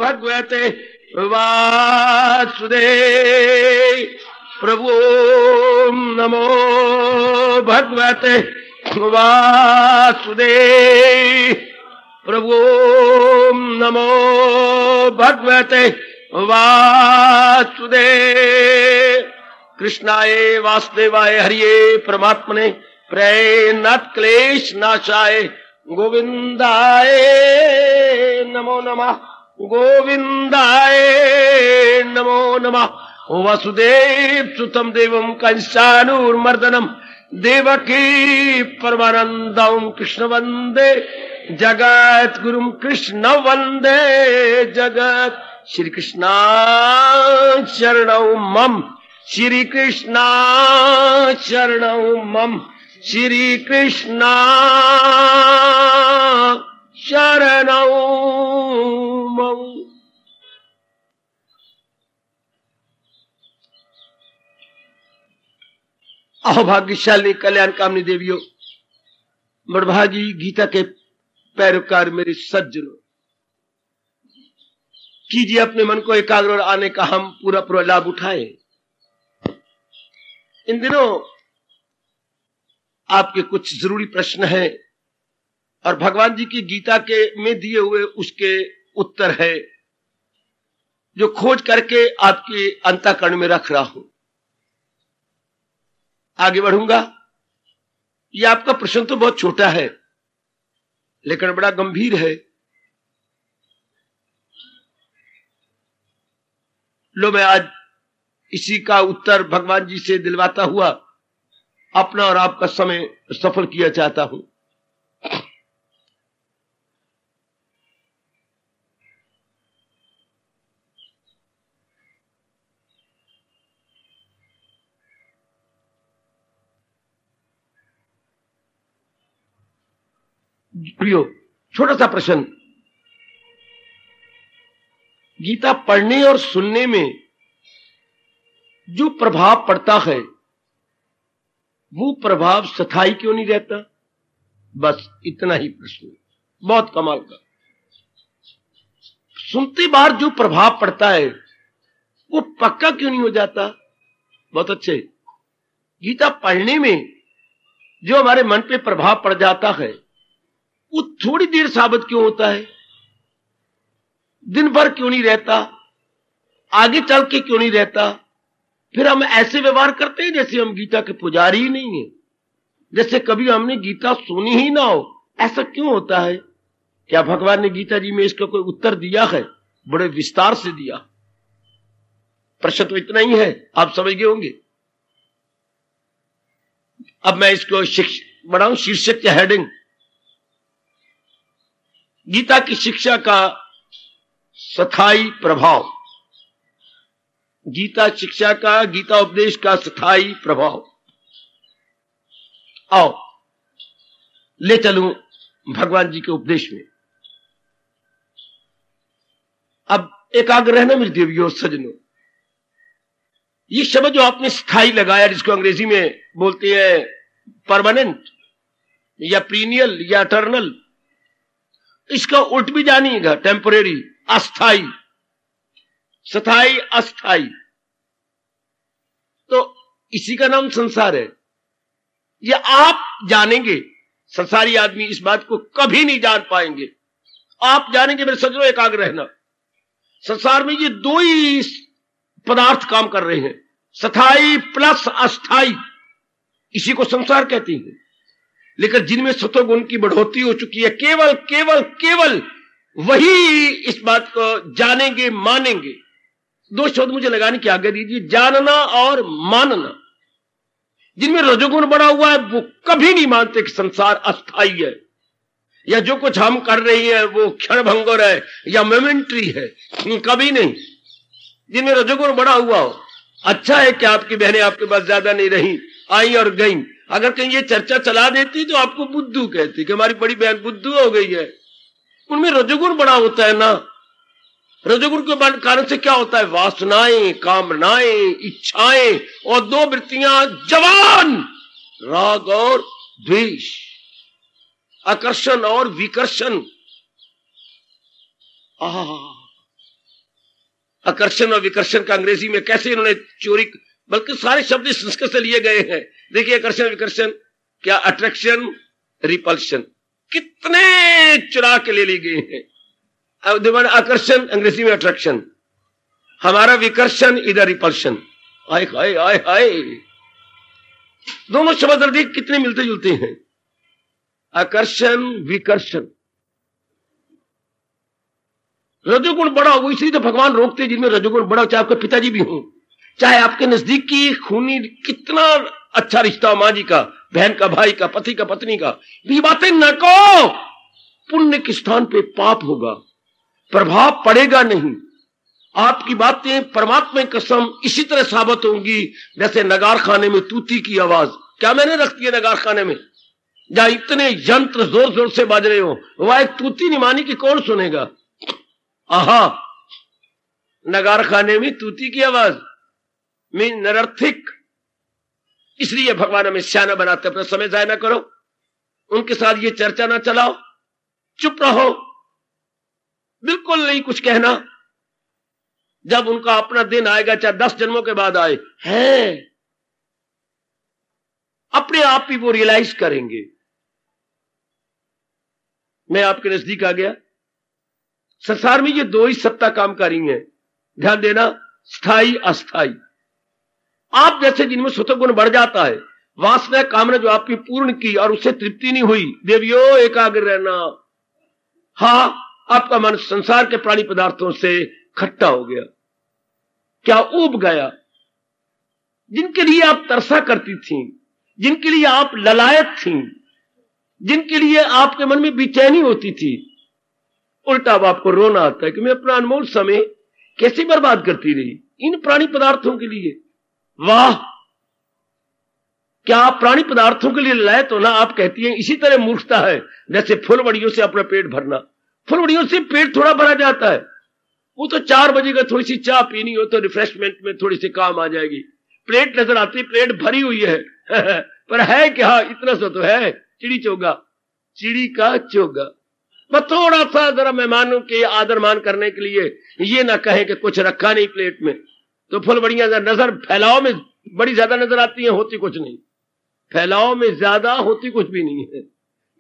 भगवते वासुदेव प्रभु नमो भगवते वासुदेव प्रभु नमो भगवते वासुदेव। कृष्णाय वासुदेवाय हरिये परमात्मने प्रेरणात् क्लेश नाशाय गोविंदाय नमो नमः गोविंदाय नमो नमः। वासुदेव सुतम देवम कंसानुर्मर्दनम देवकी परमानंदम कृष्ण वंदे जगत गुरुम कृष्ण वंदे जगत। श्री कृष्णा शरणौ मम श्री कृष्णा शरणौ मम श्री कृष्णा शरणौ मम। अभाग्यशाली कल्याण कामनी देवियों, बड़भागी गीता के पैरोकार मेरे सज्जनों, कीजिए अपने मन को एकाग्र और आने का हम पूरा पूरा लाभ उठाएं। इन दिनों आपके कुछ जरूरी प्रश्न हैं और भगवान जी की गीता के में दिए हुए उसके उत्तर है जो खोज करके आपके अंतःकरण में रख रहा हूं। आगे बढ़ूंगा। यह आपका प्रश्न तो बहुत छोटा है लेकिन बड़ा गंभीर है। लो मैं आज इसी का उत्तर भगवान जी से दिलवाता हुआ अपना और आपका समय सफल किया चाहता हूं। प्रियो, छोटा सा प्रश्न, गीता पढ़ने और सुनने में जो प्रभाव पड़ता है वो प्रभाव स्थायी क्यों नहीं रहता? बस इतना ही प्रश्न, बहुत कमाल का। सुनते बार जो प्रभाव पड़ता है वो पक्का क्यों नहीं हो जाता? बहुत अच्छे। गीता पढ़ने में जो हमारे मन पे प्रभाव पड़ जाता है वो थोड़ी देर साबित क्यों होता है? दिन भर क्यों नहीं रहता? आगे चल के क्यों नहीं रहता? फिर हम ऐसे व्यवहार करते हैं जैसे हम गीता के पुजारी ही नहीं है, जैसे कभी हमने गीता सुनी ही ना हो। ऐसा क्यों होता है? क्या भगवान ने गीता जी में इसका कोई उत्तर दिया है? बड़े विस्तार से दिया। प्रश्न तो इतना ही है, आप समझ गए होंगे। अब मैं इसको बढ़ाऊं शीर्षक या हेडिंग, गीता की शिक्षा का स्थायी प्रभाव। गीता शिक्षा का, गीता उपदेश का स्थायी प्रभाव। आओ ले चलूं भगवान जी के उपदेश में। अब एकाग्र रहना मेरी देवियों सज्जनों। ये शब्द जो आपने स्थायी लगाया, जिसको अंग्रेजी में बोलते हैं परमानेंट या पीरियड या एटर्नल, इसका उल्ट भी जानिएगा, टेम्परेरी, अस्थाई, स्थायी, अस्थाई। तो इसी का नाम संसार है। ये आप जानेंगे, संसारी आदमी इस बात को कभी नहीं जान पाएंगे। आप जानेंगे मेरे सज्जनों, एकाग्र रहना। संसार में ये दो ही पदार्थ काम कर रहे हैं, स्थायी प्लस अस्थाई। इसी को संसार कहते हैं। लेकिन जिनमें सत्वगुण की बढ़ोतरी हो चुकी है, केवल केवल केवल वही इस बात को जानेंगे, मानेंगे। दो शब्द मुझे लगाने की आज्ञा दीजिए, जानना और मानना। जिनमें रजोगुण बढ़ा हुआ है वो कभी नहीं मानते कि संसार अस्थाई है या जो कुछ हम कर रही है वो क्षणभंगुर है या मोमेंटरी है, कभी नहीं। जिनमें रजोगुण बढ़ा हुआ हो, अच्छा है कि आपकी बहनें आपके पास ज्यादा नहीं रही, आई और गई। अगर कहीं ये चर्चा चला देती तो आपको बुद्धू कहती कि हमारी बड़ी बहन बुद्धू हो गई है। उनमें रजोगुण बड़ा होता है ना। रजोगुण के कारण से क्या होता है? वासनाएं, कामनाएं, इच्छाएं और दो वृत्तियां जवान, राग और द्वेष, आकर्षण और विकर्षण। आकर्षण और विकर्षण का अंग्रेजी में कैसे इन्होंने चोरी, बल्कि सारे शब्द संस्कृत से लिए गए हैं। देखिए आकर्षण विकर्षण क्या, अट्रैक्शन रिपल्शन, कितने चुरा के ले लिए गए हैं। आकर्षण अंग्रेजी में अट्रैक्शन, हमारा विकर्षण इधर रिपल्शन। आय हाय आय हाय, दोनों शब्द देखिए कितने मिलते जुलते हैं। आकर्षण विकर्षण, रजोगुण बड़ा हो इसलिए तो भगवान रोकते जिनमें रजोगुण बड़ा, चाहे आपके पिताजी भी हों, चाहे आपके नजदीक की खूनी कितना अच्छा रिश्ता हो, मां जी का, बहन का, भाई का, पति का, पत्नी का, ये बातें न कहो। पुण्य के स्थान पे पाप होगा, प्रभाव पड़ेगा नहीं। आपकी बातें परमात्मा की कसम इसी तरह साबित होंगी जैसे नगार खाने में तूती की आवाज। क्या मैंने रखती है नगार खाने में, जहां इतने यंत्र जोर जोर से बाज रहे हो, वह एक तूती नहीं मानी कि कौन सुनेगा। आहा, नगार खाने में तूती की आवाज में निरर्थक। इसलिए भगवान हमें सियाना बनाते, अपना समय जाया ना करो, उनके साथ ये चर्चा ना चलाओ, चुप रहो, बिल्कुल नहीं कुछ कहना। जब उनका अपना दिन आएगा, चाहे 10 जन्मों के बाद आए, है अपने आप ही वो रियलाइज करेंगे। मैं आपके नजदीक आ गया। संसार में ये 2 ही सत्ता कामकारी है, ध्यान देना, स्थाई अस्थाई। आप जैसे जिनमें सत्वगुण बढ़ जाता है, वासना कामना जो आपकी पूर्ण की और उससे तृप्ति नहीं हुई, देवियो एकाग्र रहना। हाँ, आपका मन संसार के प्राणी पदार्थों से खट्टा हो गया, क्या ऊब गया। जिनके लिए आप तरसा करती थी, जिनके लिए आप ललायत थी, जिनके लिए आपके मन में बेचैनी होती थी, उल्टा अब आपको रोना आता है कि मैं अपना अनमोल समय कैसे बर्बाद करती रही इन प्राणी पदार्थों के लिए। वाह, क्या आप प्राणी पदार्थों के लिए ललायत हो ना। आप कहती हैं इसी तरह मूर्खता है जैसे फुलवड़ियों से अपना पेट भरना। फुलवड़ियों से पेट थोड़ा भरा जाता है, वो तो 4 बजे का थोड़ी सी चाय पीनी हो तो रिफ्रेशमेंट में थोड़ी सी काम आ जाएगी। प्लेट नजर आती, प्लेट भरी हुई है पर है क्या, इतना सा तो है, चिड़ी चोगा, चिड़ी का चोगा। मैं थोड़ा सा जरा मेहमानों के आदर मान करने के लिए ये ना कहें कि कुछ रखा नहीं प्लेट में, तो फुलवड़ियां नजर फैलाव में बड़ी ज्यादा नजर आती हैं, होती कुछ नहीं। फैलाव में ज्यादा, होती कुछ भी नहीं है।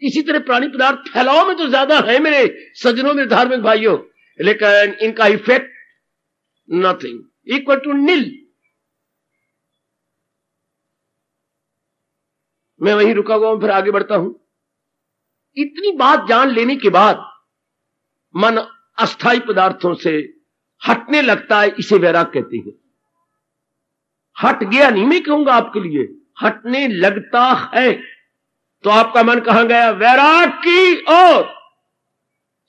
इसी तरह प्राणी पदार्थ फैलाव में तो ज्यादा है मेरे सज्जनों, मेरे धार्मिक भाइयों, लेकिन इनका इफेक्ट नथिंग, इक्वल टू नील। मैं वहीं रुका हुआ हूं, फिर आगे बढ़ता हूं। इतनी बात जान लेने के बाद मन अस्थाई पदार्थों से हटने लगता है, इसे वैराग कहते हैं। हट गया नहीं मैं कहूंगा आपके लिए, हटने लगता है। तो आपका मन कहां गया? वैराग की ओर,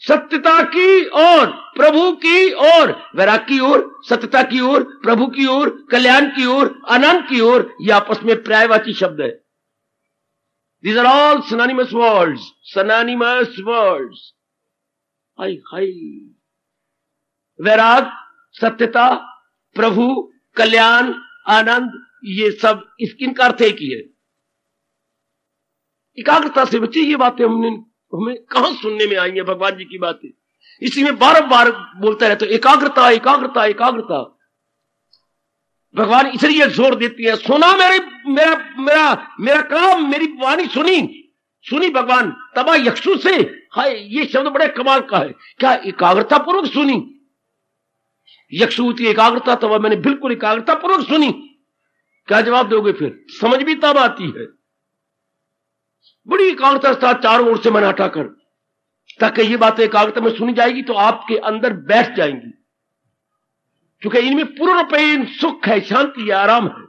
सत्यता की ओर, प्रभु की ओर। वैराग की ओर, सत्यता की ओर, प्रभु की ओर, कल्याण की ओर, आनंद की ओर। ये आपस में पर्यायवाची शब्द है। These are all synonymous words, synonymous words. हाय हाय, वैराग, सत्यता, प्रभु, कल्याण, आनंद, ये सब इनका अर्थ एक ही है। एकाग्रता से बच्चे ये बातें हमें कहां सुनने में आई है, भगवान जी की बातें। इसी में बार-बार बोलता रहता है, एकाग्रता एकाग्रता एकाग्रता। भगवान इसलिए जोर देती है, सुना मेरा काम, मेरी वाणी सुनी भगवान तबा यक्षु से। हाय, ये शब्द बड़े कमाल का है। क्या एकाग्रता पूर्वक सुनी? यक्षु होती एकाग्रता, तब मैंने बिल्कुल एकाग्रता पूर्वक सुनी। क्या जवाब दोगे फिर? समझ भी तब आती है, बड़ी एकाग्रता के साथ चारों ओर से मन हटाकर, ताकि ये बातें एकाग्रता में सुनी जाएगी तो आपके अंदर बैठ जाएंगी, क्योंकि इनमें पूर्ण सुख है, शांति है, आराम है।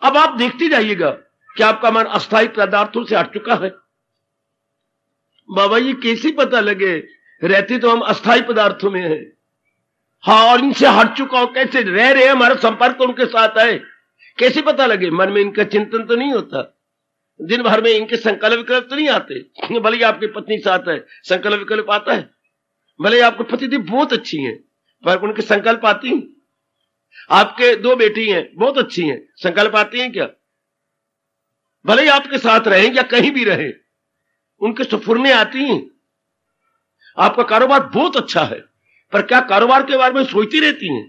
अब आप देखते जाइएगा कि आपका मन अस्थायी पदार्थों से हट चुका है। बाबा ये कैसे पता लगे? रहते तो हम अस्थायी पदार्थों में हैं। हाँ, और इनसे हट चुका हो, कैसे रह रहे हैं, हमारा संपर्क तो उनके साथ है, कैसे पता लगे? मन में इनका चिंतन तो नहीं होता, दिन भर में इनके संकल्प विकल्प तो नहीं आते। भले ही आपकी पत्नी साथ है, संकल्प विकल्प आता है। भले ही आपकी पति बहुत अच्छी है, पर उनके संकल्प आती हैं। आपके 2 बेटी हैं, बहुत अच्छी हैं, संकल्प आती हैं क्या? भले ही आपके साथ रहें या कहीं भी रहें, उनके सफुरने आती हैं। आपका कारोबार बहुत अच्छा है, पर क्या कारोबार के बारे में सोचती रहती हैं?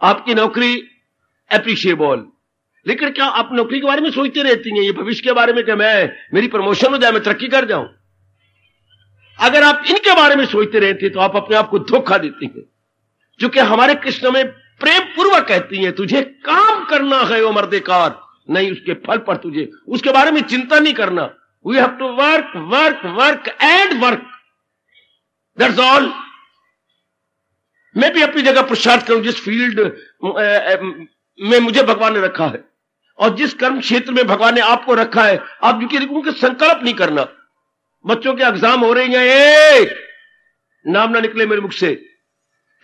आपकी नौकरी एप्रिशिएबल, लेकिन क्या आप नौकरी के बारे में सोचती रहती हैं, ये भविष्य के बारे में कि मेरी प्रमोशन हो जाए, मैं तरक्की कर जाऊं? अगर आप इनके बारे में सोचते रहते तो आप अपने आप को धोखा देती हैं। क्योंकि हमारे कृष्ण में प्रेम पूर्वक कहती हैं, तुझे काम करना है ओ मर्देकार, नहीं उसके फल पर तुझे उसके बारे में चिंता नहीं करना। We have to work work work and work, that's all. मैं भी अपनी जगह पुरुषार्थ करूं जिस फील्ड में मुझे भगवान ने रखा है और जिस कर्म क्षेत्र में भगवान ने आपको रखा है, आप उनके संकल्प नहीं करना। बच्चों के एग्जाम हो रहे हैं, नाम ना निकले मेरे मुख से,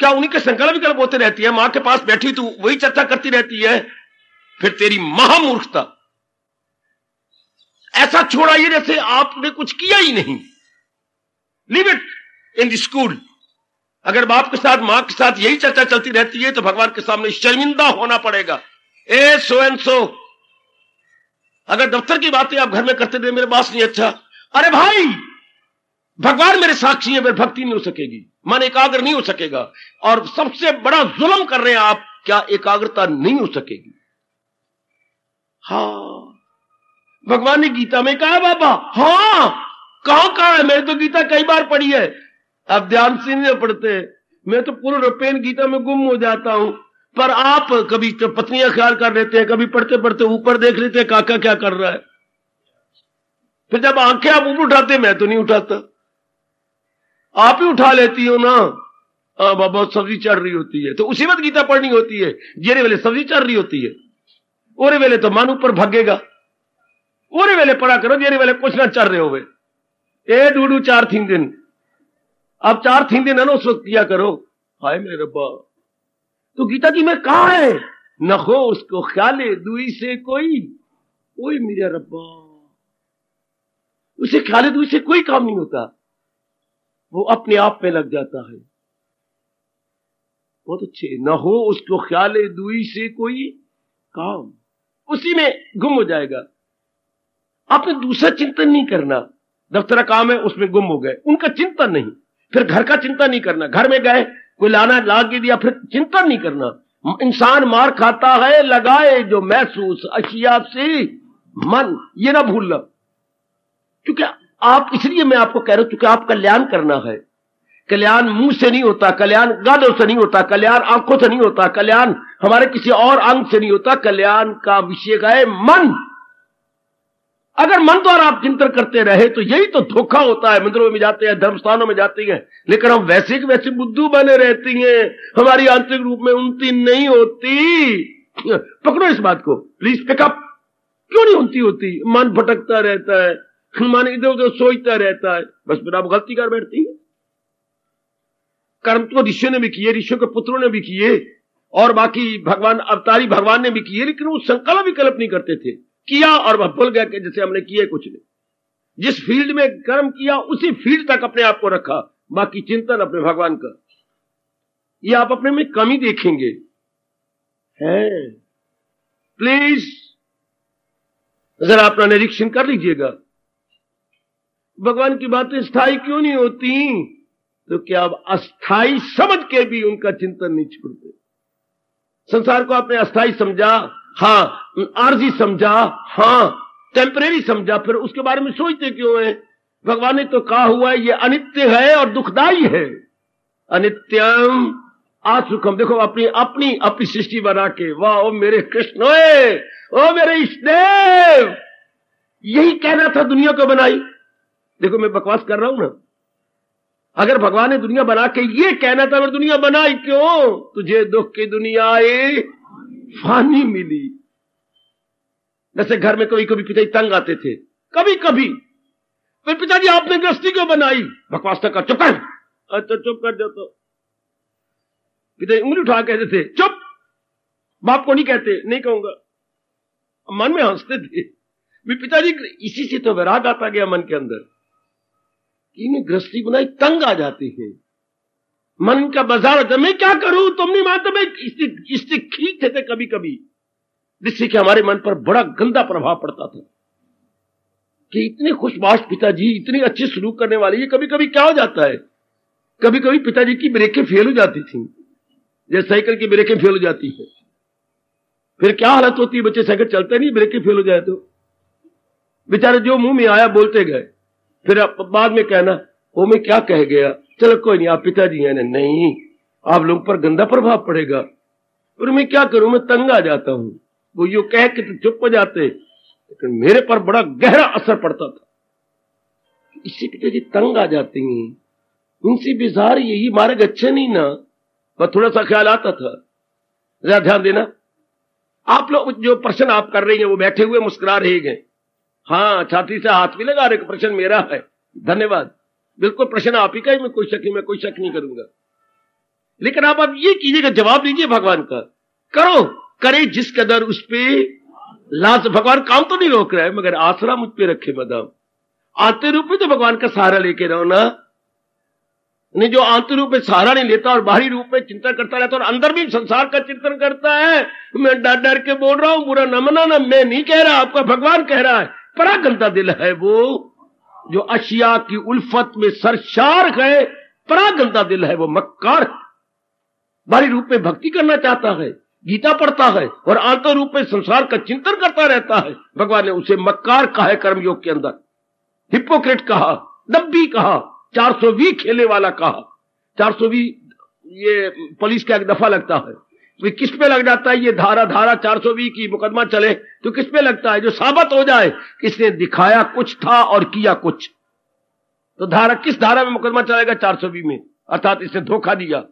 क्या उन्हीं के संकल्प विकल्प होते रहती है? मां के पास बैठी तू वही चर्चा करती रहती है, फिर तेरी महामूर्खता। ऐसा छोड़ाइए जैसे आपने कुछ किया ही नहीं। Leave it in the school. अगर बाप के साथ मां के साथ यही चर्चा चलती रहती है तो भगवान के सामने शर्मिंदा होना पड़ेगा। ए सो एंड सो, अगर दफ्तर की बातें आप घर में करते रहे, मेरे पास नहीं अच्छा, अरे भाई भगवान मेरे साक्षी है, मेरी भक्ति नहीं हो सकेगी, मन एकाग्र नहीं हो सकेगा। और सबसे बड़ा जुल्म कर रहे हैं आप, क्या एकाग्रता नहीं हो सकेगी? हाँ, भगवान ने गीता में कहा बाबा। हाँ, कहां कहा है? मैंने तो गीता कई बार पढ़ी है, आप ध्यान से नहीं पढ़ते। मैं तो पूरे रुपये गीता में गुम हो जाता हूं, पर आप कभी तो पत्नियां ख्याल कर लेते हैं, कभी पढ़ते पढ़ते ऊपर देख लेते हैं काका क्या कर रहा है, फिर जब आंखें आप ऊपर उठाते, मैं तो नहीं उठाता, आप ही उठा लेती हो ना। हाँ बाबा, सब्जी चढ़ रही होती है तो उसी वक्त गीता पढ़नी होती है, जेरे वेले सब्जी चढ़ रही होती है, ओरे वेले तो मन ऊपर भागेगा। ओरे वेले पढ़ा करो, जेरे वेले कुछ ना चढ़ रहे हो। ए डूडू 4 3 दिन, अब 4 3 दिन है ना, उस वक्त किया करो। हाय मेरे रब्बा, तो गीता जी में कहा है, न हो उसको ख्याले दुई से कोई, ओए मेरा रब्बा, उसे ख्याले दुई से कोई काम नहीं होता, वो अपने आप में लग जाता है। बहुत अच्छे, न हो उसको ख्याले दुई से कोई काम, उसी में गुम हो जाएगा। आपने दूसरा चिंतन नहीं करना, दफ्तर काम है उसमें गुम हो गए, उनका चिंतन नहीं। फिर घर का चिंता नहीं करना, घर में गए कोई लाना ला के दिया, फिर चिंतन नहीं करना। इंसान मार खाता है लगाए जो महसूस अशिया से मन, ये ना भूलना। क्योंकि आप, इसलिए मैं आपको कह रहा हूं, क्योंकि आप कल्याण करना है। कल्याण मुंह से नहीं होता, कल्याण गालों से नहीं होता, कल्याण आंखों से नहीं होता, कल्याण हमारे किसी और अंग से नहीं होता, कल्याण का विषय है मन। अगर मन द्वारा आप चिंतन करते रहे तो यही तो धोखा होता है। मंदिरों में जाते हैं, धर्म स्थानों में जाते हैं, लेकिन हम वैसे के वैसे बुद्धू बने रहती हैं, हमारी आंतरिक रूप में उन्नति नहीं होती। पकड़ो इस बात को, प्लीज पिकअप। क्यों नहीं उन्नति होती? मन भटकता रहता है, मन इधर उधर सोचता रहता है, बस फिर आप गलती कर बैठती है। कर्म तो ऋषियों ने भी किए, ऋषियों के पुत्रों ने भी किए, और बाकी भगवान अवतारी भगवान ने भी किए, लेकिन वो संकल्प विकल्प नहीं करते थे। किया और वह भूल गया कि जैसे हमने किए कुछ नहीं। जिस फील्ड में कर्म किया उसी फील्ड तक अपने आप को रखा, बाकी चिंतन अपने भगवान का। ये आप अपने में कमी देखेंगे है। प्लीज जरा अपना निरीक्षण कर लीजिएगा, भगवान की बातें स्थायी क्यों नहीं होती? तो क्या अब अस्थाई समझ के भी उनका चिंतन नहीं छोड़ते? संसार को आपने अस्थाई समझा, हाँ, आरजी समझा, हाँ, टेम्परेरी समझा, फिर उसके बारे में सोचते क्यों है? भगवान ने तो कहा हुआ है ये अनित्य है और दुखदाई है। अनित्यम असुखम। देखो अपनी अपनी अपनी सृष्टि बना के, वाह ओ मेरे कृष्ण, ओ मेरे इष्टदेव, यही कहना था दुनिया को बनाई। देखो मैं बकवास कर रहा हूं ना, अगर भगवान ने दुनिया बना के ये कहना था, दुनिया बनाई क्यों? तुझे दुख की दुनिया आए फानी मिली। जैसे घर में कभी कभी पिताजी तंग आते थे, कभी कभी, फिर पिताजी आपने गृहस्थी क्यों बनाई? बकवास तक कर, चुप कर। अच्छा चुप कर दो तो पिताजी उंगली उठा कहते थे चुप, बाप को नहीं कहते, नहीं कहूंगा, मन में हंसते थे। पिताजी इसी से तो वैराग आता गया मन के अंदर कि इन्हें गृहस्थी बनाई, तंग आ जाते हैं, मन का बाजार होता। मैं क्या करूं, तुम नहीं मानते, मैं इससे खींचते थे कभी कभी, जिससे कि हमारे मन पर बड़ा गंदा प्रभाव पड़ता था कि इतने खुशबाश पिताजी, इतनी अच्छी सलूक करने वाले, ये कभी कभी क्या हो जाता है, कभी कभी पिताजी की ब्रेकें फेल हो जाती थी, जैसे साइकिल की ब्रेकें फेल हो जाती है, फिर क्या हालत होती है, बच्चे साइकिल चलते नहीं, ब्रेकें फेल हो जाए तो बेचारे जो मुंह में आया बोलते गए, फिर बाद में कहना वो मैं क्या कह गया, चलो कोई नहीं, आप पिताजी हैं ना, नहीं आप लोगों पर गंदा प्रभाव पड़ेगा, और मैं क्या करूं, मैं तंग आ जाता हूं। वो यूं कह के तो चुप हो जाते, लेकिन मेरे पर बड़ा गहरा असर पड़ता था। इससे पिताजी तंग आ जाते हैं, उनसे बेजार यही मार्ग अच्छे नहीं ना, पर थोड़ा सा ख्याल आता था। जरा ध्यान देना, आप लोग जो प्रश्न आप कर रही हैं वो बैठे हुए मुस्कुरा रहे हैं, हाँ छाती से हाथ भी लगा रहे, प्रश्न मेरा है, धन्यवाद, बिल्कुल प्रश्न आप ही का है, मैं कोई शक नहीं करूंगा। लेकिन आप अब ये कीजिएगा, जवाब दीजिए भगवान का, करो करे जिस कदर उस पे लाज। भगवान काम तो नहीं रोक रहा है, मगर आसरा मुझ पे रखे मदाम। आंतरिक रूप में तो भगवान का सहारा लेके रहो ना, नहीं जो आंतरिक रूप में सहारा नहीं लेता और बाहरी रूप में चिंतन करता रहता और अंदर भी संसार का चिंतन करता है। मैं डर डर के बोल रहा हूं, बुरा न मनाना, मैं नहीं कह रहा, आपका भगवान कह रहा है। बड़ा गंदा दिल है वो जो अशिया की उल्फत में सरशार है, बड़ा गंदा दिल है वो, मक्कार। बाहरी रूप में भक्ति करना चाहता है, गीता पढ़ता है और आंतरिक रूप में संसार का चिंतन करता रहता है। भगवान ने उसे मक्कार कहा है, कर्मयोग के अंदर हिपोक्रेट कहा, नब्बी कहा, 420 खेले वाला कहा। 420 ये पुलिस का एक दफा लगता है, तो किस पे लग जाता है, ये धारा 420 की मुकदमा चले तो किस पे लगता है, जो साबित हो जाए किसने दिखाया कुछ था और किया कुछ। तो किस धारा में मुकदमा चलेगा, 420 में, अर्थात इसने धोखा दिया।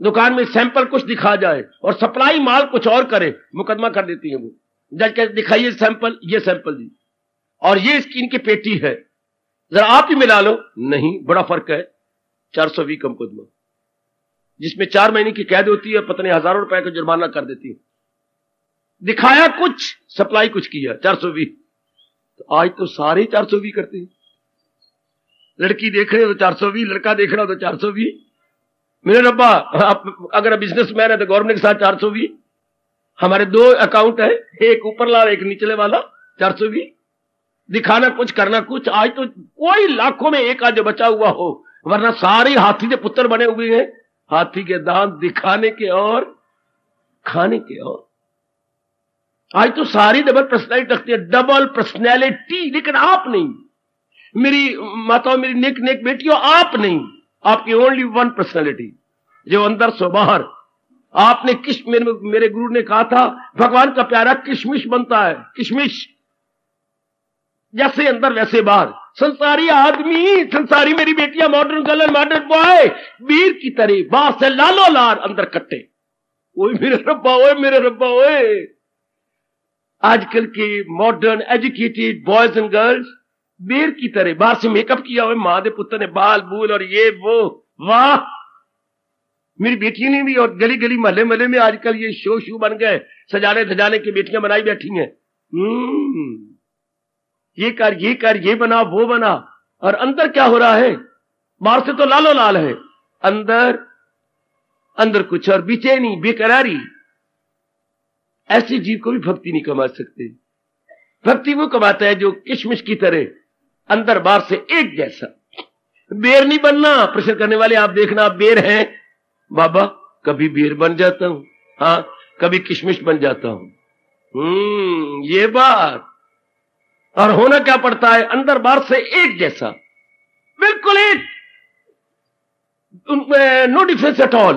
दुकान में सैंपल कुछ दिखा जाए और सप्लाई माल कुछ और करे, मुकदमा कर देती है वो। जज कहते दिखाइए सैंपल, ये सैंपल जी, और ये इनकी पेटी है, जरा आप ही मिला लो, नहीं बड़ा फर्क है। 420 का मुकदमा जिसमें 4 महीने की कैद होती है, पता नहीं हजारों रुपए का जुर्माना कर देती है। दिखाया कुछ, सप्लाई कुछ किया, 420। तो आज तो सारे 420 करते हैं। लड़की देख रहे हो तो 420, लड़का देख रहा हो तो 420। मेरे रब्बा, आप अगर बिजनेसमैन है तो गवर्नमेंट के साथ 420। हमारे 2 अकाउंट है, एक ऊपर वाला एक निचले वाला, 420। दिखाना कुछ करना कुछ। आज तो कोई लाखों में एक आज बचा हुआ हो, वरना सारे हाथी के पुत्र बने हुए हैं। हाथी के दांत दिखाने के और खाने के और। आज तो सारी डबल पर्सनैलिटी रखती है, डबल पर्सनैलिटी। लेकिन आप नहीं, मेरी माताओं, मेरी नेक नेक बेटियों, आप नहीं, आपकी ओनली वन पर्सनैलिटी, जो अंदर सो बाहर। आपने मेरे गुरु ने कहा था, भगवान का प्यारा किशमिश बनता है, किशमिश जैसे अंदर वैसे बाहर। संसारी आदमी, संसारी मेरी बेटियां, मॉडर्न गर्ल, मॉडर्न बॉय, वीर की तरह बाहर से लालो लार, अंदर कट्टे। ओए मेरे रब्बा, ओए मेरे रब्बा, ओए। आजकल के modern educated boys and girls बेर की तरह, बाहर से मेकअप किया हुआ, मां दे पुत्र ने बाल बूल और ये वो, वाह। मेरी बेटी ने भी, और गली गली महल्ले महल्ले में आजकल ये शो बन गए, सजाने धजाने की बेटियां बनाई बैठी हैं। ये कर, ये बना, वो बना, और अंदर क्या हो रहा है? बाहर से तो लालो लाल है, अंदर कुछ और, बेचैनी, बेकरारी। ऐसे जीव को भी भक्ति नहीं कमा सकते। भक्ति वो कमाता है जो किशमिश की तरह अंदर बाहर से एक जैसा। बेर नहीं बनना। प्रश्न करने वाले आप देखना, आप बेर हैं बाबा? कभी बेर बन जाता हूं, हाँ, कभी किशमिश बन जाता हूं। ये बात। और होना क्या पड़ता है? अंदर बाहर से एक जैसा, बिल्कुल एक, नो डिफरेंस एट ऑल।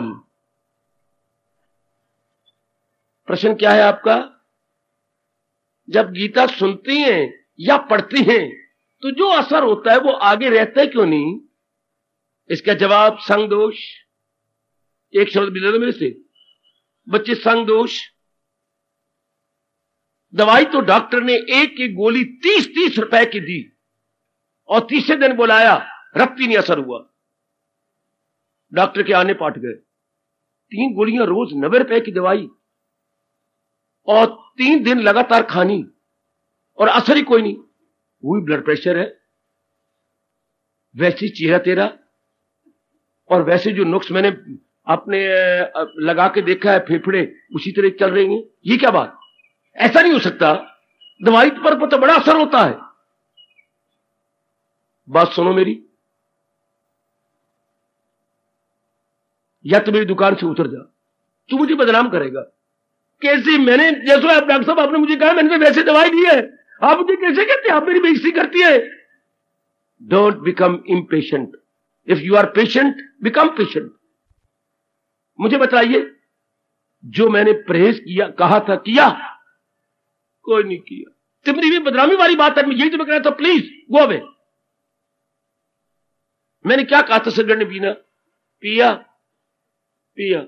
प्रश्न क्या है आपका? जब गीता सुनती हैं या पढ़ती हैं तो जो असर होता है वो आगे रहता है क्यों नहीं? इसका जवाब संग दोष। एक शब्द भी ले लो मेरे से बच्चे, संग दोष। दवाई तो डॉक्टर ने एक एक गोली 30-30 रुपए की दी और तीसरे दिन बुलाया, रत्ती नहीं असर हुआ। डॉक्टर के आने पाट गए। 3 गोलियां रोज 90 रुपए की दवाई और 3 दिन लगातार खानी और असर ही कोई नहीं। वही ब्लड प्रेशर है, वैसी चेहरा तेरा, और वैसे जो नुक्स मैंने अपने लगा के देखा है फेफड़े उसी तरह चल रहे हैं। ये क्या बात? ऐसा नहीं हो सकता। दवाई पर तो बड़ा असर होता है। बात सुनो मेरी, या तो मेरी दुकान से उतर जा, तू मुझे बदनाम करेगा। कैसे? मैंने जैसे आप डॉक्टर साहब आपने मुझे कहा, मैंने तो वैसे दवाई दी है, आप मुझे कैसे कहते हैं? आप मेरी बेइज्जती करती है। Don't become impatient, if you are patient become patient. मुझे बताइए, जो मैंने परहेज किया, कहा था, किया? कोई नहीं किया। तो मेरी भी बदनामी वाली बात है, मैं यही तो मैं कह रहा था, प्लीज गो अवे। मैंने क्या कहा था? सिगरेट नहीं पीना, पिया पिया।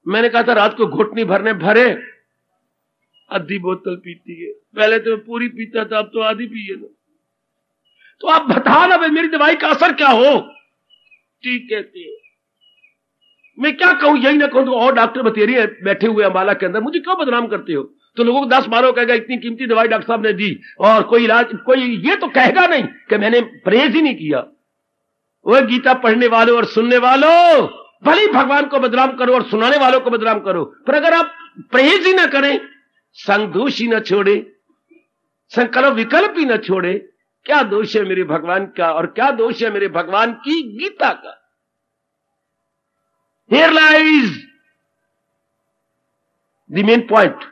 मैंने कहा था रात को घुटनी भरने भरे, आधी बोतल पीती है। पहले तो मैं पूरी पीता था, अब तो आधी पिए ना। तो आप बता ना भाई, मेरी दवाई का असर क्या हो? ठीक कहते हैं। मैं क्या कहूं, यही ना कहूं तो और डॉक्टर बतेरी है बैठे हुए अंबाला के अंदर, मुझे क्यों बदनाम करते हो? तो लोगों को 10-12 कहेगा इतनी कीमती दवाई डॉक्टर साहब ने दी, और कोई इलाज, कोई ये तो कहेगा नहीं कि मैंने परहेज ही नहीं किया। वो गीता पढ़ने वालों और सुनने वालों, भले ही भगवान को बदनाम करो और सुनाने वालों को बदनाम करो, पर अगर आप परहेज ही ना करें, संग दोष ही ना छोड़े, संकल्प विकल्प ही ना छोड़े, क्या दोष है मेरे भगवान का और क्या दोष है मेरे भगवान की गीता का? Here lies the main point.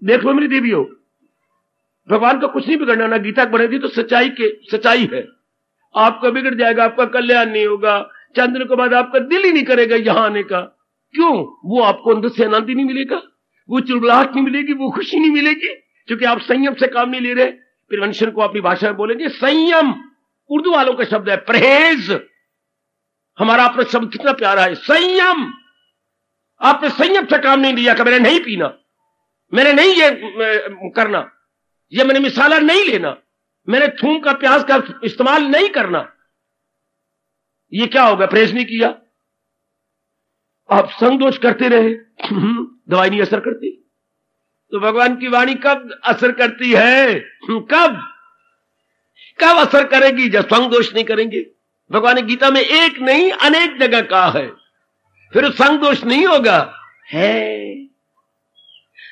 देख लो मेरी देवियों, भगवान का कुछ नहीं बिगड़ना, ना गीता बने थी तो सच्चाई है। आपका बिगड़ जाएगा, आपका कल्याण नहीं होगा। चंद दिनों के बाद आपका दिल ही नहीं करेगा यहां आने का। क्यों? वो आपको अंदर से आनंद ही नहीं मिलेगा, वो चुलबुलाहट नहीं मिलेगी, वो खुशी नहीं मिलेगी, क्योंकि आप संयम से काम नहीं ले रहे। प्रिवेंशन को अपनी भाषा में बोलेंगे संयम, उर्दू वालों का शब्द है। परहेज हमारा अपना शब्द कितना प्यारा है, संयम। आपने संयम से काम नहीं लिया कि मैंने नहीं पीना, मैंने नहीं ये करना, ये मैंने मिसाला नहीं लेना, मैंने थूम का प्याज का इस्तेमाल नहीं करना। ये क्या होगा? परहेज नहीं किया, आप संग दोष करते रहे, दवाई नहीं असर करती। तो भगवान की वाणी कब असर करती है? कब असर करेगी? जब संग दोष नहीं करेंगे। भगवान ने गीता में एक नहीं अनेक जगह कहा है, फिर संग दोष नहीं होगा, है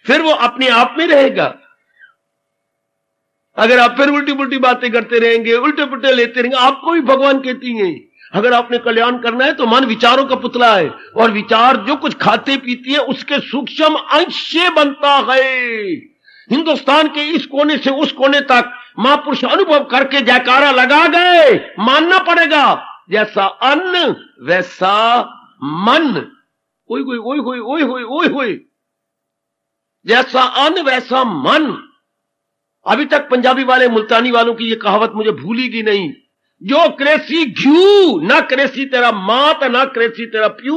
फिर वो अपने आप में रहेगा। अगर आप फिर उल्टी पुल्टी बातें करते रहेंगे, उल्टे पुल्टे लेते रहेंगे, आपको भी भगवान कहती हैं अगर आपने कल्याण करना है तो मन विचारों का पुतला है, और विचार जो कुछ खाते पीती है उसके सूक्ष्म अंश से बनता है। हिंदुस्तान के इस कोने से उस कोने तक महापुरुष अनुभव करके जयकारा लगा गए, मानना पड़ेगा। जैसा अन्न वैसा मन, ओए होए ओए होए ओए होए ओए होए, जैसा अन्न वैसा मन। अभी तक पंजाबी वाले मुल्तानी वालों की ये कहावत मुझे भूलेगी नहीं, जो क्रेसी घ्यू ना क्रेसी तेरा मात ना क्रेसी तेरा प्यू।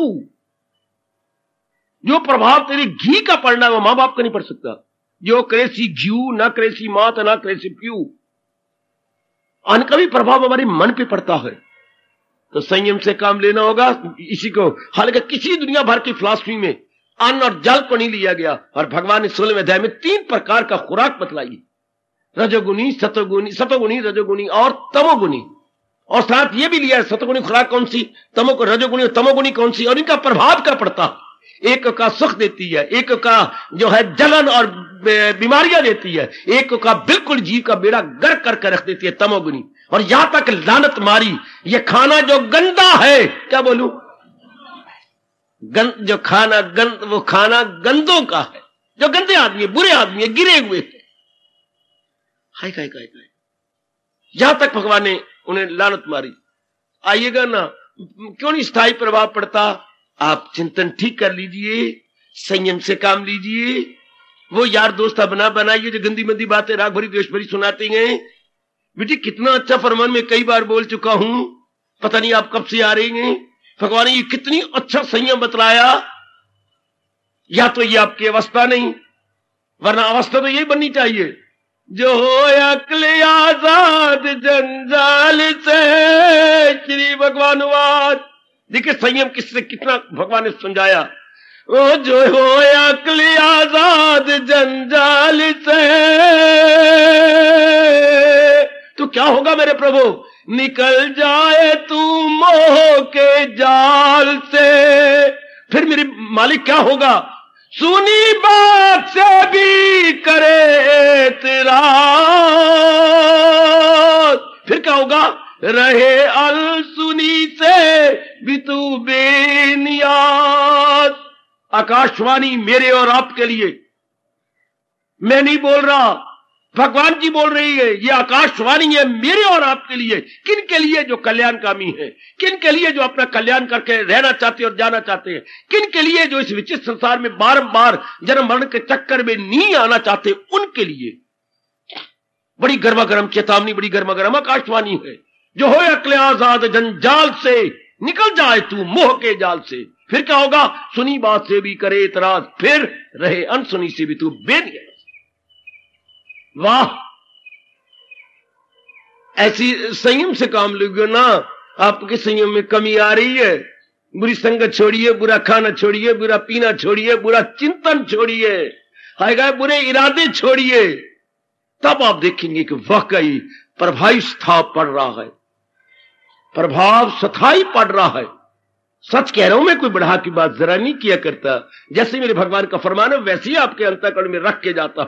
जो प्रभाव तेरी घी का पड़ना है वो मां बाप का नहीं पड़ सकता। जो क्रेसी घ्यू ना क्रेसी मात ना क्रेसी प्यू, अन्न का भी प्रभाव हमारे मन पे पड़ता है। तो संयम से काम लेना होगा इसी को। हालांकि किसी दुनिया भर की फिलॉसफी में अन्न और जल को नहीं लिया गया, और भगवान ने 16वें अध्याय में 3 प्रकार का खुराक बतलाई, रजोगुनी सतोगुनी रजोगुनी और तमोगुनी। और साथ ये भी लिया है सतोगुनी खुराक कौन सी, रजोगुनी और तमोगुनी कौन सी, और इनका प्रभाव क्या पड़ता। एक का सुख देती है, एक का जो है जलन और बीमारियां देती है, एक का बिल्कुल जीव का बेड़ा गर्क करके रख देती है तमोगुनी। और यहां तक लानत मारी, ये खाना जो गंदा है, क्या बोलूं, जो खाना वो खाना गंदों का है, जो गंदे आदमी है, बुरे आदमी है, गिरे हुए थे। हाय काय काय काय, यहां तक भगवान ने उन्हें लानत मारी। आइएगा ना, क्यों नहीं स्थायी प्रभाव पड़ता। आप चिंतन ठीक कर लीजिए, संयम से काम लीजिए। वो यार दोस्त बनाइए जो गंदी मंदी बातें राग भरी द्वेष भरी सुनाती हैं। बेटी कितना अच्छा फरमान में कई बार बोल चुका हूं, पता नहीं आप कब से आ रही हैं। भगवान ने ये कितनी अच्छा संयम बतलाया। या तो ये आपकी अवस्था नहीं, वरना अवस्था तो यही बननी चाहिए, जो हो अक्ल आजाद जंजाल से। श्री भगवान वाद देखिए संयम किससे कितना भगवान ने समझाया। ओ जो हो अक्ल आजाद जंजाल से, तो क्या होगा मेरे प्रभु, निकल जाए तू मोह के जाल से। फिर मेरे मालिक क्या होगा, सुनी बात से भी करे तेरा। फिर क्या होगा, रहे अलसुनी से भी तू बेनियाज। आकाशवाणी मेरे और आपके लिए, मैं नहीं बोल रहा, भगवान जी बोल रही है। ये आकाशवाणी है मेरे और आपके लिए। किन के लिए? जो कल्याणकामी है। किन के लिए? जो अपना कल्याण करके रहना चाहते हैं और जाना चाहते हैं। किन के लिए? जो इस विचित्र संसार में बारंबार जन्म मरण के चक्कर में नहीं आना चाहते, उनके लिए बड़ी गर्मा गर्म चेतावनी, बड़ी गर्मा गर्म आकाशवाणी है। जो हो अकले आजाद जंजाल से, निकल जाए तू मोह के जाल से। फिर क्या होगा? सुनी बात से भी करे इतराज, फिर रहे अनसुनी से भी तू बेनियाज। वाह, ऐसी संयम से काम लोगे ना। आपके संयम में कमी आ रही है। बुरी संगत छोड़िए, बुरा खाना छोड़िए, बुरा पीना छोड़िए, बुरा चिंतन छोड़िए, आएगा बुरे इरादे छोड़िए। तब आप देखेंगे कि वाकई प्रभाव स्थाई पड़ रहा है, प्रभाव स्थाई पड़ रहा है। सच कह रहा हूं मैं, कोई बढ़ा की बात जरा नहीं किया करता। जैसे मेरे भगवान का फरमान है वैसे ही आपके अंतःकरण में रख के जाता।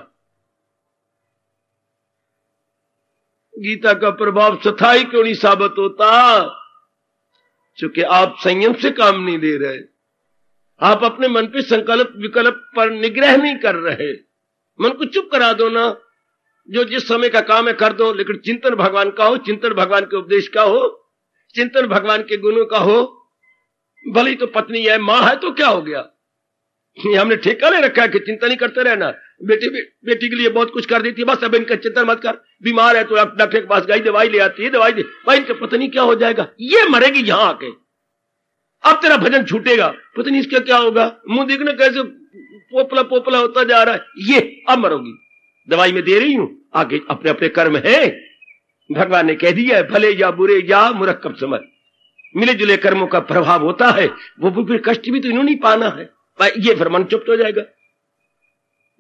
गीता का प्रभाव स्थाई क्यों नहीं साबित होता? क्योंकि आप संयम से काम नहीं ले रहे। आप अपने मन पे संकल्प विकल्प पर निग्रह नहीं कर रहे। मन को चुप करा दो ना, जो जिस समय का काम है कर दो, लेकिन चिंतन भगवान का हो, चिंतन भगवान के उपदेश का हो, चिंतन भगवान के गुणों का हो। भले ही तो पत्नी है, मां है, तो क्या हो गया? हमने ठेका ले रखा है कि चिंता नहीं करते रहना। बेटी के लिए बहुत कुछ कर देती है, बस अब इनका चिंतन मत कर। बीमार है तो डॉक्टर के पास गई, दवाई ले आती है, दवाई दे भाई, इनका पता नहीं क्या हो जाएगा, ये मरेगी यहां आके, अब तेरा भजन छूटेगा, पता नहीं इसका क्या होगा, मुंह देखना कैसे पोपला पोपला होता जा रहा है, ये अब मरोगी, दवाई में दे रही हूं, आगे अपने अपने कर्म है। भगवान ने कह दिया है, भले या बुरे या मुरक्कब समझ, मिले जुले कर्मों का प्रभाव होता है। वो फिर कष्ट भी तो इन्होंने नहीं पाना है, ये फिर मन चुप हो जाएगा।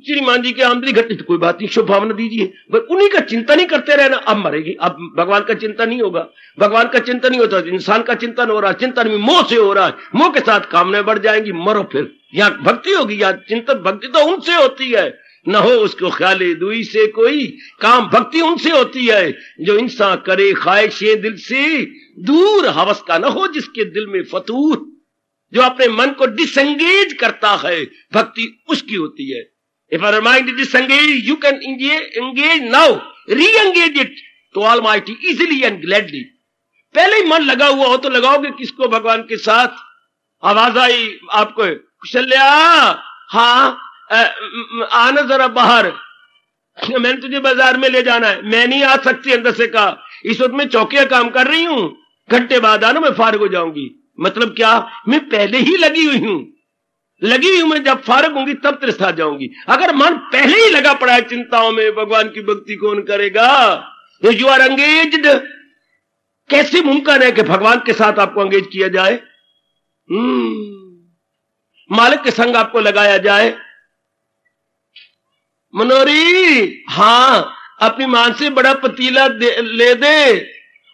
श्रीमान जी के आमदनी घटने तो कोई बात नहीं, शुभ भावना दीजिए, पर उन्हीं का चिंता नहीं करते रहना। अब मरेगी, अब भगवान का चिंता नहीं होगा। भगवान का चिंता नहीं होता, इंसान का चिंतन हो रहा है, चिंतन में मोह से हो रहा है, मोह के साथ कामनाएं बढ़ जाएंगी, मरो फिर। यहाँ भक्ति होगी, यहाँ चिंतन भक्ति तो उनसे होती है, न हो उसको ख्याले दुई से कोई काम, भक्ति उनसे होती है जो इंसान करे ख्वाहिशे दिल से दूर, हवस का न हो जिसके दिल में फतूर, जो अपने मन को डिसएंगेज करता है, भक्ति उसकी होती है। If our mind is disengaged, you can engage now, re-engage it to Almighty easily and gladly. पहले ही मन लगा हुआ हो तो लगाओगे किसको? भगवान के साथ। आवाज आई आपको, कुशल्या, हाँ आना जरा बाहर, मैंने तुझे बाजार में ले जाना है। मैं नहीं आ सकती, अंदर से कहा, इस वक्त मैं चौकिया काम कर रही हूं, घंटे बाद आना, मैं फारिग हो जाऊंगी। मतलब क्या? मैं पहले ही लगी हुई हूं, मैं जब फारग होंगी तब तेरे साथ जाऊंगी। अगर मन पहले ही लगा पड़ा है चिंताओं में, भगवान की भक्ति कौन करेगा? You are engaged. कैसे मुमकिन है कि भगवान के साथ आपको एंगेज किया जाए? मालिक के संग आपको लगाया जाए। मनोरी, हाँ अपनी मान से बड़ा पतीला ले दे,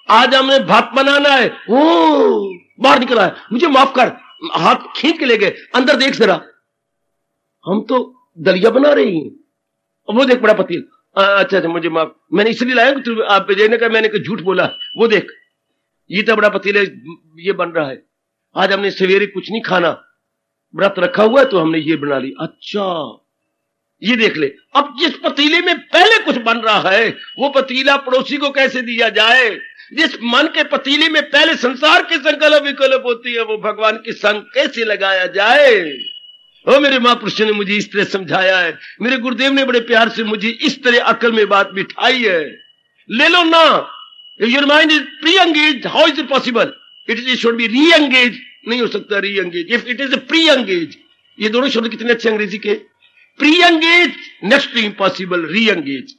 आज हमने भात बनाना है। ओ बाहर निकला है, मुझे माफ कर, हाथ खींच के ले गए, अंदर देख जरा, हम तो दलिया बना रही हैं, वो देख बड़ा पतीला। अच्छा मुझे माफ, मैंने इसलिए लाया कि आप देने का, मैंने झूठ बोला, वो देख ये तो बड़ा पतीला ये बन रहा है, आज हमने सवेरे कुछ नहीं खाना, व्रत रखा हुआ है तो हमने ये बना ली। अच्छा ये देख ले, अब जिस पतीले में पहले कुछ बन रहा है वो पतीला पड़ोसी को कैसे दिया जाए? जिस मन के पतीले में पहले संसार के संकल्प विकल्प होती है, वो भगवान के संग कैसे लगाया जाए? ओ मेरे महापुरुषों ने मुझे इस तरह समझाया है, मेरे गुरुदेव ने बड़े प्यार से मुझे इस तरह अकल में बात बिठाई है। ले लो ना, your mind is pre engage, how is it possible? It should be re engage, नहीं हो सकता re engage, if it is pre engage. ये दोनों शब्द कितने अच्छे अंग्रेजी के, pre engage next to impossible, re engage.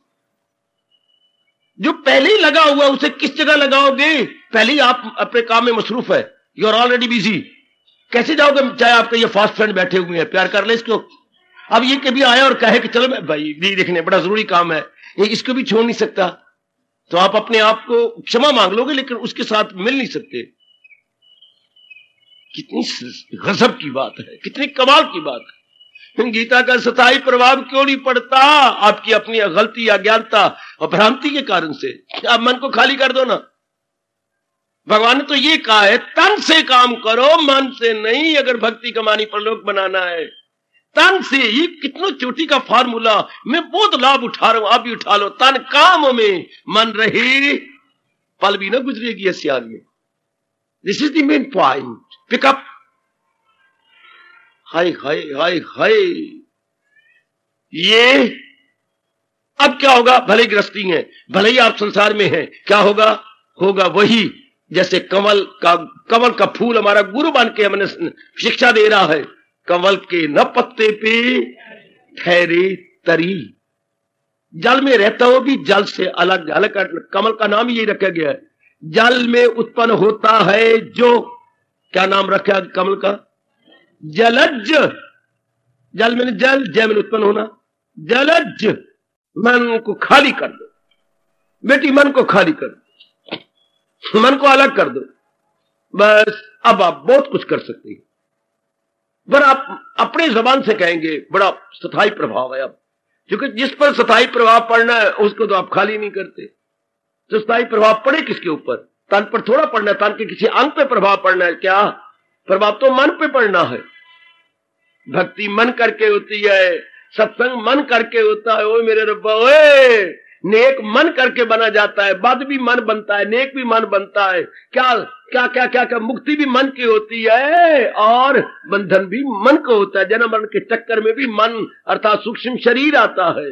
जो पहले ही लगा हुआ उसे किस जगह लगाओगे? पहले ही आप अपने काम में मसरूफ है, यू आर ऑलरेडी बिजी, कैसे जाओगे? चाहे आपके ये फास्ट फ्रेंड बैठे हुए हैं, प्यार कर ले इसको। अब ये कभी आया और कहे कि चलो मैं भाई भी देखने, बड़ा जरूरी काम है, ये इसको भी छोड़ नहीं सकता, तो आप अपने आप को क्षमा मांग लोगे, लेकिन उसके साथ मिल नहीं सकते। कितनी गजब की बात है, कितनी कमाल की बात है। गीता का सताई प्रभाव क्यों नहीं पड़ता? आपकी अपनी गलती, अज्ञानता और भ्रांति के कारण से। आप मन को खाली कर दो ना, भगवान ने तो ये कहा है तन से काम करो, मन से नहीं। अगर भक्ति कमानी परलोक बनाना है तन से। ये कितना चोटी का फार्मूला, मैं बहुत लाभ उठा रहा हूं, आप भी उठा लो। तन काम में, मन रहे, पल भी ना गुजरेगी इस याद में। This is the main point. Pickup. हाय हाय हाय हाय। ये अब क्या होगा? भले ही गृहस्थी है, भले ही आप संसार में हैं, क्या होगा? होगा वही जैसे कमल का फूल हमारा गुरु बन के हमें शिक्षा दे रहा है। कमल के न पत्ते पे ठहरे तरी। जल में रहता हो भी जल से अलग। कमल का नाम यही रखा गया है। जल में उत्पन्न होता है जो, क्या नाम रखा कमल का? जलज। जल में जल, जय में उत्पन्न होना, जलज। मन को खाली कर दो बेटी, मन को खाली कर दो, मन को अलग कर दो, बस। अब आप बहुत कुछ कर सकते हैं। पर आप अपने जबान से कहेंगे बड़ा स्थायी प्रभाव है। अब क्योंकि जिस पर स्थायी प्रभाव पड़ना है उसको तो आप खाली नहीं करते। तो स्थायी प्रभाव पड़े किसके ऊपर? तन पर थोड़ा पड़ना है, तन के किसी अंग पे प्रभाव पड़ना है। क्या प्रभाव? तो मन पे पड़ना है। भक्ति मन करके होती है, सत्संग मन करके होता है। ओए मेरे रब्बा, ओए नेक मन करके बना जाता है, बद भी मन बनता है, नेक भी मन बनता है। क्या क्या क्या क्या क्या मुक्ति भी मन की होती है और बंधन भी मन को होता है। जन्म मरण के चक्कर में भी मन अर्थात सूक्ष्म शरीर आता है।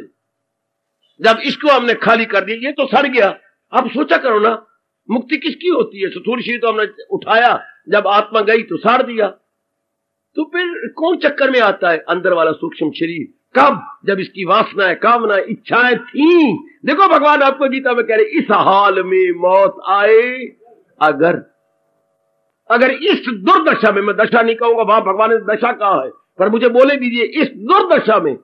जब इसको हमने खाली कर दिया, ये तो सड़ गया। अब सोचा करो ना, मुक्ति किसकी होती है? थोड़ी सी तो हमने उठाया, जब आत्मा गई तो साड़ दिया। तो फिर कौन चक्कर में आता है? अंदर वाला सूक्ष्म शरीर। कब? जब इसकी वासनाएं, कामना, इच्छाएं थी। देखो भगवान आपको गीता में कह रहे, इस हाल में मौत आए अगर इस दुर्दशा में, मैं दशा नहीं कहूंगा, वहां भगवान ने दशा कहा है, पर मुझे बोले दीजिए, इस दुर्दशा में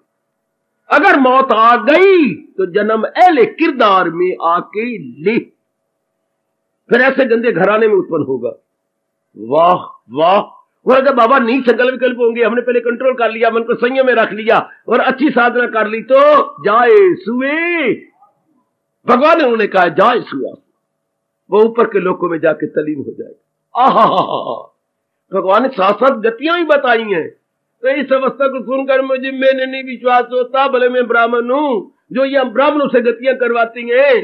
अगर मौत आ गई तो जन्म एले किरदार में आके ले। फिर ऐसे गंदे घराने में उत्पन्न होगा। वाह वाह। और अगर बाबा नहीं संकल्प विकल्प होंगे, हमने पहले कंट्रोल कर लिया, मन को संयम में रख लिया और अच्छी साधना कर ली, तो जाए सुए। भगवान ने उन्होंने कहा जाए सुआ, वो ऊपर के लोकों में जाके तलीन हो जाएगा। आहा, भगवान ने साथ साथ गतियां भी बताई हैं। तो इस अवस्था को सुनकर मुझे मैंने नहीं विश्वास होता, भले मैं ब्राह्मण हूं, जो ये हम ब्राह्मणों से गतियां करवाती हैं,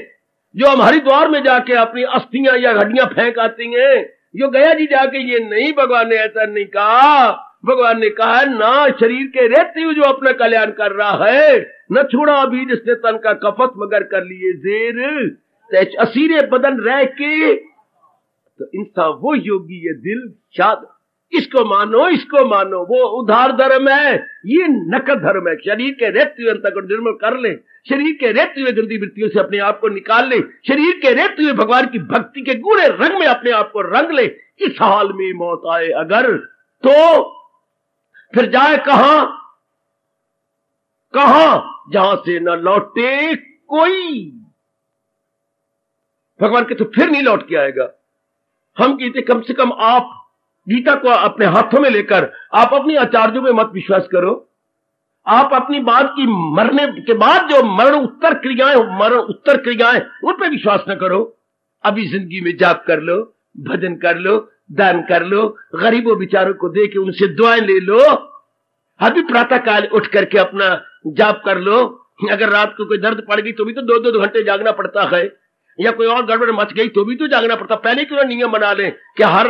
जो हम हरिद्वार में जाके अपनी अस्थियां या हड्डियां फेंक आती हैं, जो गया जी जाके, ये नहीं। भगवान ने ऐसा नहीं कहा। भगवान ने कहा ना शरीर के रहते हुए जो अपना कल्याण कर रहा है, न छोड़ा अभी जिसने तन का कफत मगर कर लिए जेर असीरे बदन रह के। तो इंसान वो योगी है दिल शाद। इसको मानो, इसको मानो, वो उधार धर्म है, ये नकद धर्म है। शरीर के रहते हुए अंत को निर्मल कर ले, शरीर के रहते हुए गंदी वृत्तियों से अपने आप को निकाल ले, शरीर के रहते हुए भगवान की भक्ति के गूढ़े रंग में अपने आप को रंग ले। इस हाल में मौत आए अगर, तो फिर जाए कहां? जहां से न लौटे कोई। भगवान के तो फिर नहीं लौट के आएगा। हम कहते कम से कम आप गीता को अपने हाथों में लेकर आप अपनी आचार्यों में मत विश्वास करो। आप अपनी बात की मरने के बाद जो मरण उत्तर क्रियाएं उन पर विश्वास न करो। अभी जिंदगी में जाप कर लो, भजन कर लो, दान कर लो, गरीबों बेचारों को दे के उनसे दुआएं ले लो। अभी प्रातः काल उठ करके अपना जाप कर लो। अगर रात को कोई दर्द पड़ गई तो भी तो 2-2 घंटे जागना पड़ता है, या कोई और गड़बड़ मच गई तो भी तो जागना पड़ता। पहले क्यों नियम बना लें कि हर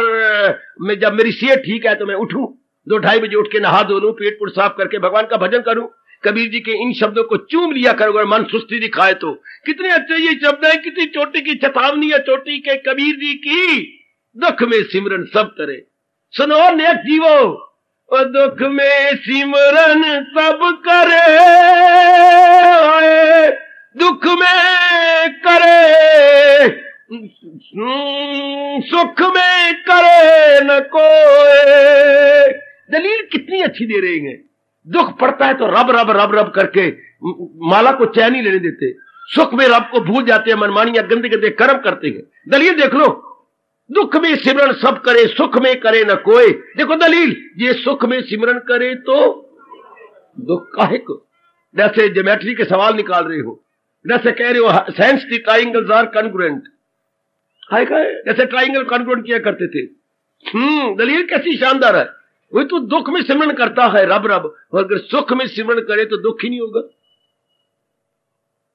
में जब मेरी सेहत ठीक है तो मैं उठूं, 2-2:30 बजे उठ के नहा धो लूं, पेट पुट साफ करके भगवान का भजन करूं। कबीर जी के इन शब्दों को चूम लिया करो अगर मन सुस्ती दिखाए तो। कितने अच्छे ये शब्द है, कितनी चोटी की चेतावनी है चोटी के कबीर जी की। दुख में सिमरन सब करे, सुनो नेक जीवो, और दुख में सिमरन सब करे, दुख में करे, सुख में करे न कोई। दलील कितनी अच्छी दे रहे हैं। दुख पड़ता है तो रब रब रब रब करके माला को चैन ही लेने देते, सुख में रब को भूल जाते हैं, मनमानी या गंदे गंदे कर्म करते हैं। दलील देख लो, दुख में सिमरन सब करे, सुख में करे न कोई। देखो दलील, ये सुख में सिमरन करे तो दुख काहे को। जैसे ज्योमेट्री के सवाल निकाल रहे हो, जैसे कह रहे हो साइंस की ट्रायंगल्स आर कॉन्ग्रुएंट, हाय खाए जैसे ट्राइंगल कॉन्फ्रेंट किया करते थे। दलील कैसी शानदार है। वही तो दुख में सिमरन करता है रब रब, और अगर सुख में सिमरन करे तो दुख ही नहीं होगा।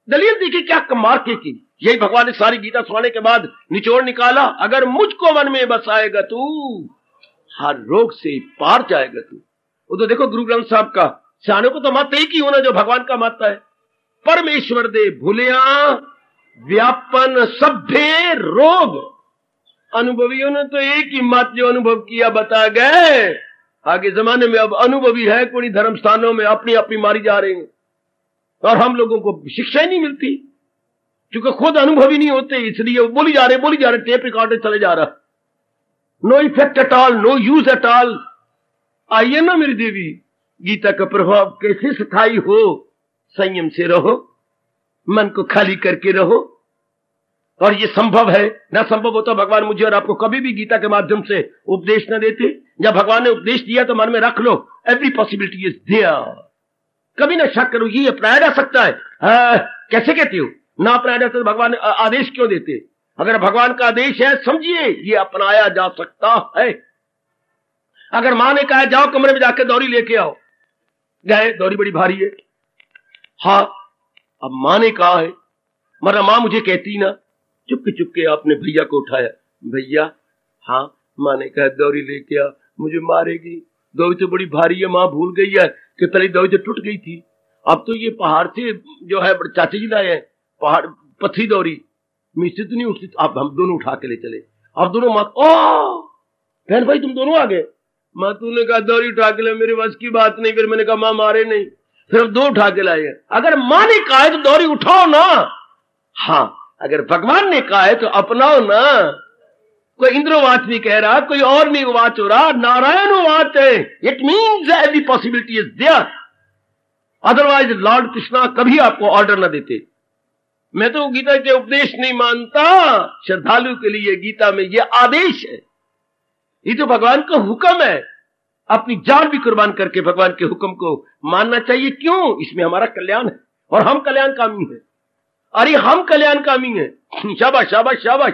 दलील देखिए क्या कमाल की। यही भगवान ने सारी गीता सुनाने के बाद निचोड़ निकाला, अगर मुझको मन में बसाएगा तू हर रोग से पार जाएगा तू। वो तो देखो गुरु ग्रंथ साहब का, सियानों को तो मत एक ही होना जो भगवान का मत है। परमेश्वर दे भूलिया व्यापन सभ्य रोग। अनुभवियों ने तो एक ही मत जो अनुभव किया बता गए। आगे जमाने में अब अनुभवी है कोई धर्म स्थानों में अपनी अपनी मारी जा रहे हैं, और हम लोगों को शिक्षा ही नहीं मिलती क्योंकि खुद अनुभवी नहीं होते, इसलिए वो बोली जा रहे टेप रिकॉर्डर चले जा रहा। No effect at all, no use at all. आइए ना मेरी देवी, गीता का प्रभाव कैसे स्थायी हो। संयम से रहो, मन को खाली करके रहो, और ये संभव है। ना संभव होता भगवान मुझे और आपको कभी भी गीता के माध्यम से उपदेश न देते। जब भगवान ने उपदेश दिया तो मन में रख लो, एवरी पॉसिबिलिटी इज देयर। कभी ना शक करो ये अपनाया जा सकता है। कैसे कहते हो ना अपनाया जा सकता? भगवान ने आदेश क्यों देते? अगर भगवान का आदेश है समझिए ये अपनाया जा सकता है। अगर मां ने कहा जाओ कमरे में जाकर दौरी लेके आओ, गए, दौरी बड़ी भारी है। हाँ, अब मां ने कहा है, मगर मां मुझे कहती ना, चुपके चुपके आपने भैया को उठाया, भैया हाँ मां ने कहा दौरी लेके आ, मुझे मारेगी, दौरी तो बड़ी भारी है, मां भूल गई है कि पहले दौरी तो टूट गई थी, अब तो ये पहाड़ से जो है चाचा जी लाए हैं पहाड़ पथरी दौरी, मुझसे तो नहीं उठती, आप हम दोनों उठा के ले चले। अब दोनों मां, ओ बहन भाई तुम दोनों आ गए। मां तूने कहा दौरी उठा के ले, मेरे बस की बात नहीं। फिर मैंने कहा मां मारे नहीं, फिर दो उठा के लाए। अगर मां ने कहा है तो दौरी उठाओ ना। हाँ, अगर भगवान ने कहा है तो अपनाओ ना। कोई इंद्रवाच नहीं कह रहा, कोई और नहीं वाच हो रहा, नारायण वाच है। It means every possibility is there. Otherwise lord Krishna कभी आपको ऑर्डर ना देते। मैं तो गीता के उपदेश नहीं मानता, श्रद्धालु के लिए गीता में यह आदेश है, ये तो भगवान का हुक्म है। अपनी जान भी कुर्बान करके भगवान के हुक्म को मानना चाहिए। क्यों? इसमें हमारा कल्याण है और हम कल्याणकामी हैं। अरे हम कल्याणकामी हैं। शाबाश शाबाश शाबाश।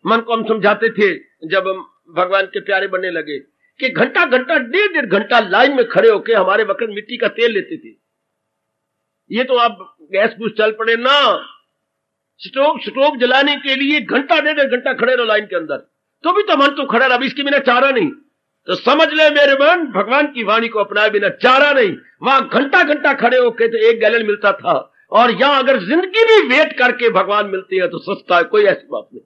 मन को हम समझाते थे जब हम भगवान के प्यारे बनने लगे कि घंटा घंटा डेढ़ घंटा लाइन में खड़े होकर हमारे वक्त मिट्टी का तेल लेते थे। ये तो आप गैस गुस चल पड़े ना, स्टोव जलाने के लिए घंटा डेढ़ घंटा खड़े रहो लाइन के अंदर, तो भी तो मन तो खड़ा रहा, इसके बिना चारा नहीं। तो समझ ले मेरे मन, भगवान की वाणी को अपनाए बिना चारा नहीं। वहां घंटा घंटा खड़े होके तो 1 गैलन मिलता था, और यहां अगर जिंदगी भी वेट करके भगवान मिलते हैं तो सस्ता है, कोई ऐसी बात नहीं।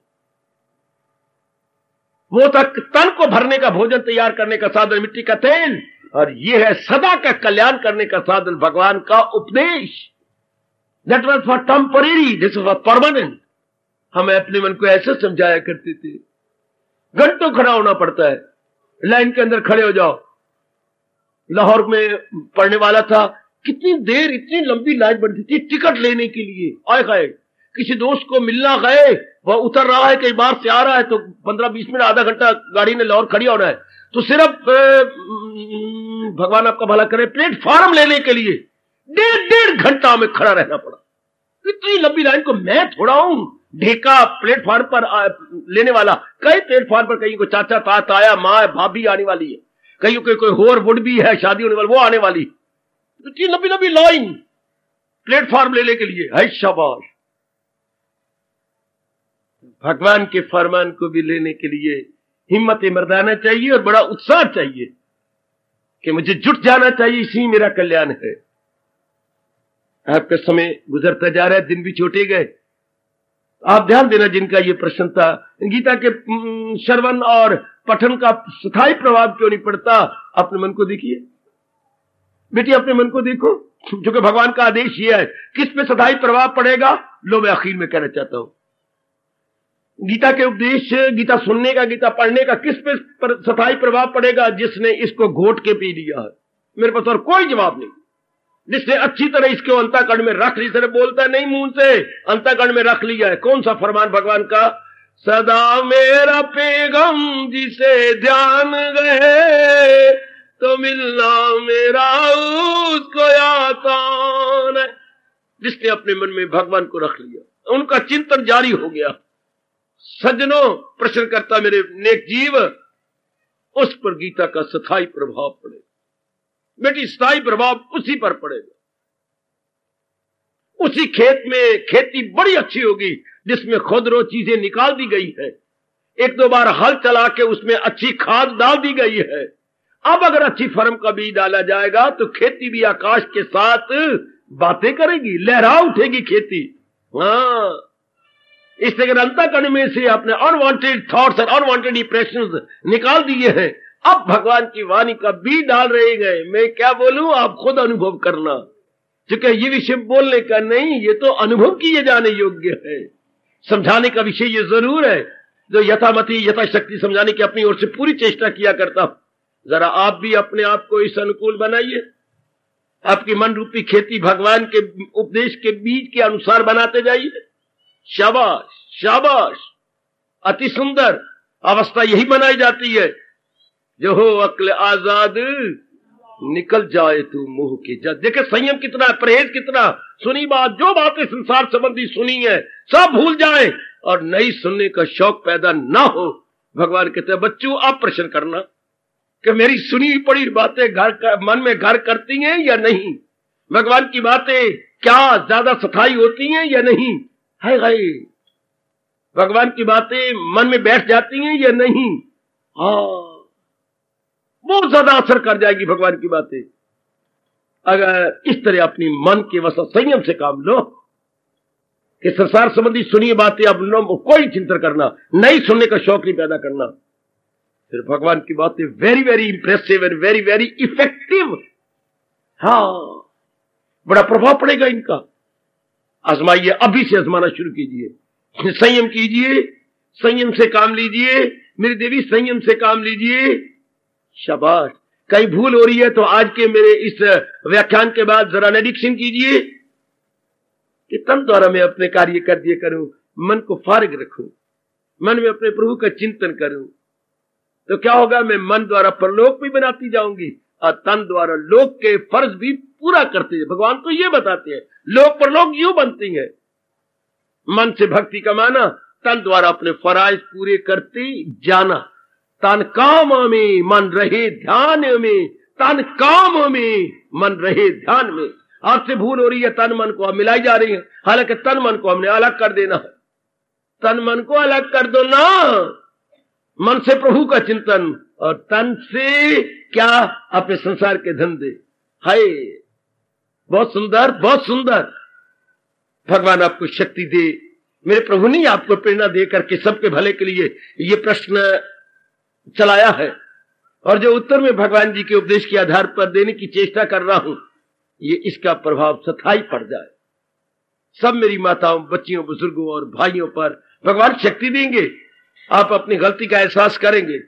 वो तक तन को भरने का भोजन तैयार करने का साधन मिट्टी का तेल, और ये है सदा का कल्याण करने का साधन भगवान का उपदेश। That was for temporary, this was permanent. हमें अपने मन को ऐसे समझाया करते थे। घंटों खड़ा होना पड़ता है, लाइन के अंदर खड़े हो जाओ। लाहौर में पढ़ने वाला था, कितनी देर इतनी लंबी लाइन बनती थी टिकट लेने के लिए। आए खाए किसी दोस्त को मिलना गए, वह उतर रहा है, कई बार से आ रहा है, तो 15-20 मिनट आधा घंटा गाड़ी ने लाहौर खड़ी होना है, तो सिर्फ भगवान आपका भला करे प्लेटफॉर्म लेने के लिए 1.5 घंटा में खड़ा रहना पड़ा। इतनी लंबी लाइन को मैं थोड़ा हूं ढेका प्लेटफॉर्म पर लेने वाला। कई प्लेटफॉर्म पर कहीं को चाचा तात आया, माँ भाभी आने वाली है, कहीं कोई होर वुड भी है शादी होने वाली, वो आने वाली। इतनी लंबी लंबी लाइन प्लेटफॉर्म लेने के लिए है। शाबाश। भगवान के फरमान को भी लेने के लिए हिम्मत मर्दाना चाहिए और बड़ा उत्साह चाहिए कि मुझे जुट जाना चाहिए, इसी मेरा कल्याण है। आपका समय गुजरता जा रहा है, दिन भी छोटे गए। आप ध्यान देना, जिनका ये प्रश्न था, गीता के श्रवण और पठन का स्थायी प्रभाव क्यों नहीं पड़ता, अपने मन को देखिए बेटी, अपने मन को देखो। जो कि भगवान का आदेश ये है, किस पे स्थायी प्रभाव पड़ेगा? लो मैं आखिर में कहना चाहता हूं, गीता के उपदेश, गीता सुनने का, गीता पढ़ने का किस पे स्थायी प्रभाव पड़ेगा? जिसने इसको घोट के पी लिया है। मेरे पास और कोई जवाब नहीं। जिसने अच्छी तरह इसको अंतःकरण में रख ली, तरह बोलता नहीं मुंह से, अंतःकरण में रख लिया है। कौन सा फरमान भगवान का? सदा मेरा पैगम जिसे ध्यान रहे, तो मिलना मेरा उसको आसान है। जिसने अपने मन में भगवान को रख लिया, उनका चिंतन जारी हो गया, सज्जनों, प्रश्न करता मेरे नेक जीव, उस पर गीता का स्थायी प्रभाव पड़ेगा। बेटी, स्थायी प्रभाव उसी पर पड़ेगा। उसी खेत में खेती बड़ी अच्छी होगी जिसमें खुदरो चीजें निकाल दी गई है, एक दो बार हल चला के उसमें अच्छी खाद डाल दी गई है। अब अगर अच्छी फर्म का बीज डाला जाएगा तो खेती भी आकाश के साथ बातें करेगी, लहरा उठेगी खेती। हाँ, इससे अगर अंतःकरण में से अपने अनवांटेड थॉट्स और अनवांटेड इंप्रेशंस निकाल दिए हैं, अब भगवान की वाणी का बीज डाल रहे गए। मैं क्या बोलूं, आप खुद अनुभव करना, क्योंकि ये विषय बोलने का नहीं, ये तो अनुभव किए जाने योग्य है। समझाने का विषय ये जरूर है, जो यथामति यथाशक्ति समझाने की अपनी ओर से पूरी चेष्टा किया करता हूं। जरा आप भी अपने आप को इस अनुकूल बनाइए, आपकी मन रूपी खेती भगवान के उपदेश के बीज के अनुसार बनाते जाइए। शाबाश, शाबाश, अति सुंदर अवस्था यही बनाई जाती है। जो हो अक्ल आजाद, निकल जाए तू मुंह की जद। देखे संयम कितना, परहेज कितना। सुनी बात, जो बातें संसार संबंधी सुनी है सब भूल जाए और नई सुनने का शौक पैदा ना हो। भगवान कहते हैं, बच्चों आप प्रश्न करना कि मेरी सुनी पड़ी बातें मन में घर करती हैं या नहीं। भगवान की बातें क्या ज्यादा स्थायी होती हैं या नहीं। है भगवान की बातें मन में बैठ जाती हैं या नहीं। हाँ, बहुत ज्यादा असर कर जाएगी भगवान की बातें अगर इस तरह अपनी मन के वसा संयम से काम लो कि संसार संबंधी सुनिए बातें अब कोई चिंतन करना, नहीं सुनने का शौक नहीं पैदा करना। फिर भगवान की बातें very very impressive and very very effective. हाँ, बड़ा प्रभाव पड़ेगा इनका। आजमाइए, अभी से आजमाना शुरू कीजिए। संयम कीजिए, संयम से काम लीजिए मेरी देवी, संयम से काम लीजिए। शाबाश। कहीं भूल हो रही है तो आज के मेरे इस व्याख्यान के बाद जरा निरीक्षण कीजिए कि तन द्वारा मैं अपने कार्य कर दिए करूं, मन को फारिग रखूं, मन में अपने प्रभु का चिंतन करूं, तो क्या होगा, मैं मन द्वारा परलोक भी बनाती जाऊंगी और तन द्वारा लोक के फर्ज भी पूरा करते हैं। भगवान तो ये बताते हैं, लोक परलोक यूं बनती है। मन से भक्ति कमाना, तन द्वारा अपने फराइज पूरे करते जाना। तन काम में मन रहे ध्यान में, तन काम में मन रहे ध्यान में। आपसे भूल हो रही है, तन मन को आप मिलाई जा रही है, हालांकि तन मन को हमने अलग कर देना है। तन मन को अलग कर दो ना, मन से प्रभु का चिंतन और तन से क्या, अपने संसार के धंधे। हाय, बहुत सुंदर, बहुत सुंदर। भगवान आपको शक्ति दे। मेरे प्रभु ने आपको प्रेरणा दे करके सबके भले के लिए ये प्रश्न चलाया है, और जो उत्तर में भगवान जी के उपदेश के आधार पर देने की चेष्टा कर रहा हूं, ये इसका प्रभाव स्थायी पड़ जाए। सब मेरी माताओं, बच्चियों, बुजुर्गों और भाइयों पर भगवान शक्ति देंगे। आप अपनी गलती का एहसास करेंगे।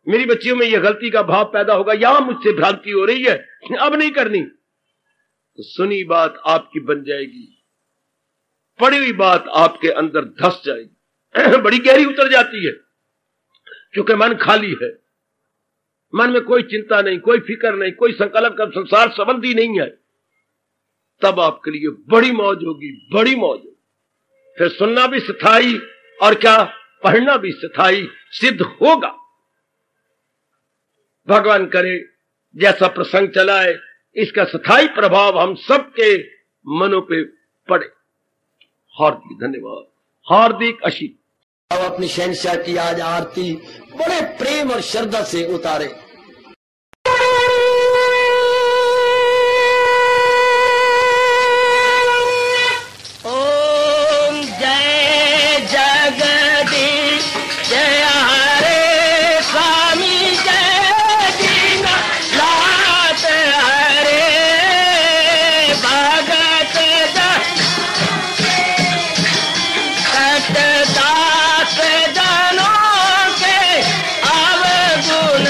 मेरी बच्चियों में यह गलती का भाव पैदा होगा, यहां मुझसे भ्रांति हो रही है, अब नहीं करनी, तो सुनी बात आपकी बन जाएगी, पड़ी हुई बात आपके अंदर धस जाएगी, बड़ी गहरी उतर जाती है। क्योंकि मन खाली है, मन में कोई चिंता नहीं, कोई फिक्र नहीं, कोई संकल्प का संसार संबंधी नहीं है, तब आपके लिए बड़ी मौज होगी, बड़ी मौज होगी। फिर सुनना भी स्थायी और क्या, पढ़ना भी स्थायी सिद्ध होगा। भगवान करे जैसा प्रसंग चला है, इसका स्थायी प्रभाव हम सबके मनों पे पड़े। हार्दिक धन्यवाद, हार्दिक आशीष। अब अपनी शहंशाह की आज आरती बड़े प्रेम और श्रद्धा से उतारे। ओम जय जगदीश जय हरे स्वामी जय दीना लात हरे भगत दास जनों के अवगुण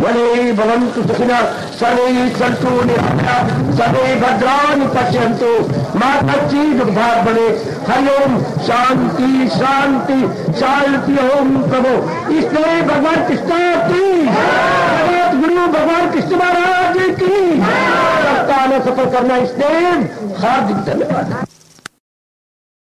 वने भवन्तु सुखिनः सर्वे सन्तु निरामयाः सर्वे भद्राणि पश्यन्तु मा कश्चित् दुर्भाग् भवेत्। हरि ओम शांति शांति शांति। ओम प्रभु इसलिए भगवान कृष्ण की जगत गुरु भगवान कृष्ण महाराज की सत्ता में सफल करना इसलिए हार्दिक धन्यवाद।